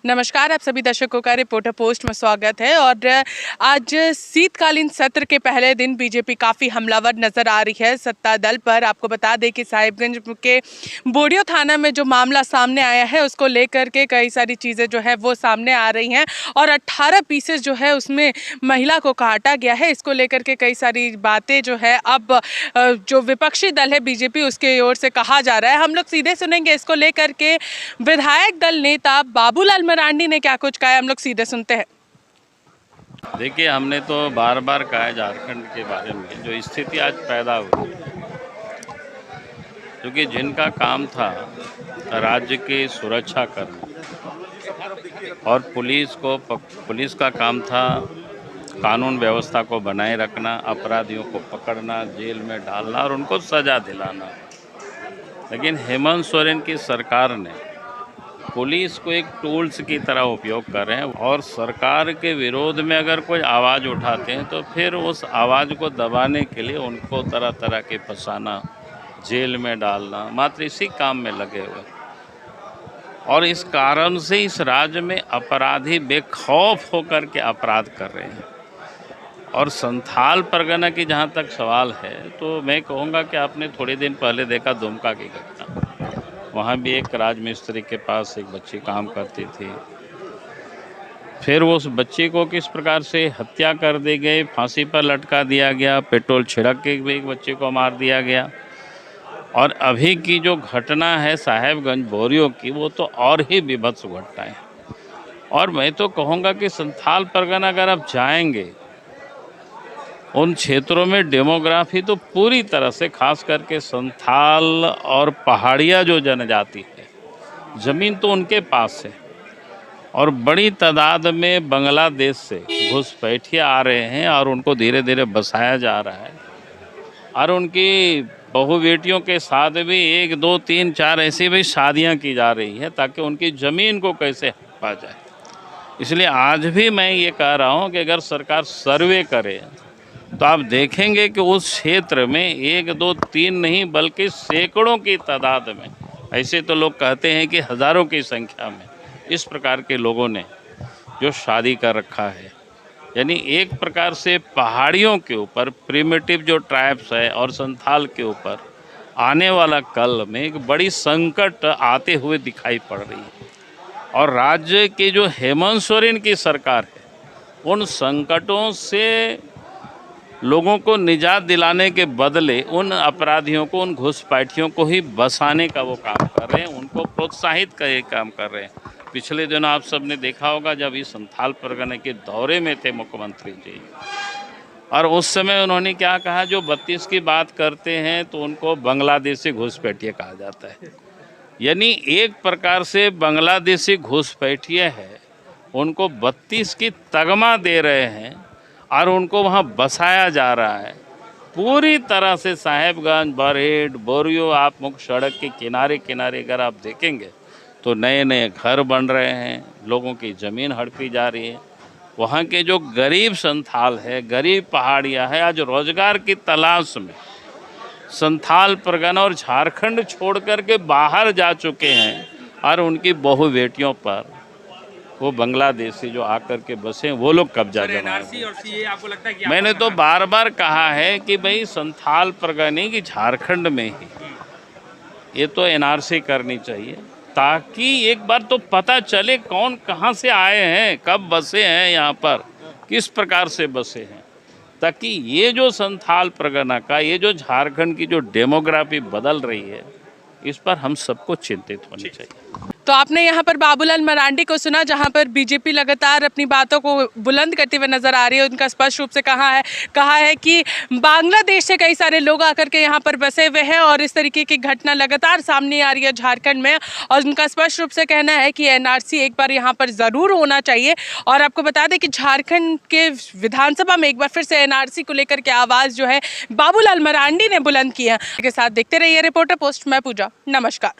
नमस्कार, आप सभी दर्शकों का रिपोर्टर पोस्ट में स्वागत है। और आज शीतकालीन सत्र के पहले दिन बीजेपी काफ़ी हमलावर नजर आ रही है सत्ता दल पर। आपको बता दें कि साहिबगंज के बोडियो थाना में जो मामला सामने आया है उसको लेकर के कई सारी चीज़ें जो है वो सामने आ रही हैं और 18 पीसेस जो है उसमें महिला को काटा गया है। इसको लेकर के कई सारी बातें जो है अब जो विपक्षी दल है बीजेपी उसके ओर से कहा जा रहा है। हम लोग सीधे सुनेंगे इसको लेकर के विधायक दल नेता बाबूलाल मरांडी ने क्या कुछ कहा है, हम लोग सीधे सुनते हैं। देखिए, हमने तो बार बार कहा है झारखंड के बारे में जो स्थिति आज पैदा हुई, क्योंकि जिनका काम था राज्य की सुरक्षा करना और पुलिस का काम था कानून व्यवस्था को बनाए रखना, अपराधियों को पकड़ना, जेल में डालना और उनको सजा दिलाना। लेकिन हेमंत सोरेन की सरकार ने पुलिस को एक टूल्स की तरह उपयोग कर रहे हैं और सरकार के विरोध में अगर कोई आवाज़ उठाते हैं तो फिर उस आवाज़ को दबाने के लिए उनको तरह तरह के फंसाना, जेल में डालना, मात्र इसी काम में लगे हुए। और इस कारण से इस राज्य में अपराधी बेखौफ होकर के अपराध कर रहे हैं। और संथाल परगना की जहाँ तक सवाल है तो मैं कहूँगा कि आपने थोड़े दिन पहले देखा दुमका की घटना। वहाँ भी एक राजमिस्त्री के पास एक बच्ची काम करती थी, फिर उस बच्ची को किस प्रकार से हत्या कर दी गई, फांसी पर लटका दिया गया, पेट्रोल छिड़क के भी एक बच्चे को मार दिया गया। और अभी की जो घटना है साहेबगंज बोरियो की, वो तो और ही विभत्स घटना है। और मैं तो कहूँगा कि संथाल परगना अगर आप जाएंगे उन क्षेत्रों में डेमोग्राफी तो पूरी तरह से, खास करके संथाल और पहाड़िया जो जनजाति है, ज़मीन तो उनके पास है और बड़ी तादाद में बांग्लादेश से घुसपैठिया आ रहे हैं और उनको धीरे धीरे बसाया जा रहा है। और उनकी बहू बेटियों के साथ भी 1, 2, 3, 4 ऐसी भी शादियां की जा रही हैं ताकि उनकी ज़मीन को कैसे हड़पा जाए। इसलिए आज भी मैं ये कह रहा हूँ कि अगर सरकार सर्वे करे तो आप देखेंगे कि उस क्षेत्र में 1, 2, 3 नहीं बल्कि सैकड़ों की तादाद में, ऐसे तो लोग कहते हैं कि हज़ारों की संख्या में इस प्रकार के लोगों ने जो शादी कर रखा है। यानी एक प्रकार से पहाड़ियों के ऊपर प्रिमिटिव जो ट्राइब्स है और संथाल के ऊपर आने वाला कल में एक बड़ी संकट आते हुए दिखाई पड़ रही है। और राज्य की जो हेमंत सोरेन की सरकार है उन संकटों से लोगों को निजात दिलाने के बदले उन अपराधियों को, उन घुसपैठियों को ही बसाने का वो काम कर रहे हैं, उनको प्रोत्साहित का ये काम कर रहे हैं। पिछले दिनों आप सब ने देखा होगा जब इस संथाल परगना के दौरे में थे मुख्यमंत्री जी, और उस समय उन्होंने क्या कहा, जो 32 की बात करते हैं तो उनको बांग्लादेशी घुसपैठिए कहा जाता है। यानी एक प्रकार से बांग्लादेशी घुसपैठिए है, उनको 32 की तगमा दे रहे हैं और उनको वहाँ बसाया जा रहा है। पूरी तरह से साहेबगंज, बरहेट, बोरियो, आप मुख्य सड़क के किनारे किनारे अगर आप देखेंगे तो नए नए घर बन रहे हैं, लोगों की ज़मीन हड़पी जा रही है। वहाँ के जो गरीब संथाल है, गरीब पहाड़िया है, आज रोजगार की तलाश में संथाल परगना और झारखंड छोड़ कर के बाहर जा चुके हैं और उनकी बहू बेटियों पर वो बांग्लादेशी जो आकर के बसे वो लोग कब्जा जमाएंगे। मैंने तो बार बार कहा है कि भाई संथाल परगना की झारखंड में ही ये तो एनआरसी करनी चाहिए ताकि एक बार तो पता चले कौन कहाँ से आए हैं, कब बसे हैं, यहाँ पर किस प्रकार से बसे हैं, ताकि ये जो संथाल परगना का, ये जो झारखंड की जो डेमोग्राफी बदल रही है, इस पर हम सबको चिंतित होनी चाहिए। तो आपने यहाँ पर बाबूलाल मरांडी को सुना, जहाँ पर बीजेपी लगातार अपनी बातों को बुलंद करते हुए नजर आ रही है। उनका स्पष्ट रूप से कहा है कि बांग्लादेश से कई सारे लोग आकर के यहाँ पर बसे हुए हैं और इस तरीके की घटना लगातार सामने आ रही है झारखंड में। और उनका स्पष्ट रूप से कहना है कि एनआरसी एक बार यहाँ पर ज़रूर होना चाहिए। और आपको बता दें कि झारखंड के विधानसभा में एक बार फिर से एनआरसी को लेकर के आवाज़ जो है बाबूलाल मरांडी ने बुलंद की है। के साथ देखते रहिए रिपोर्टर पोस्ट, मैं पूजा, नमस्कार।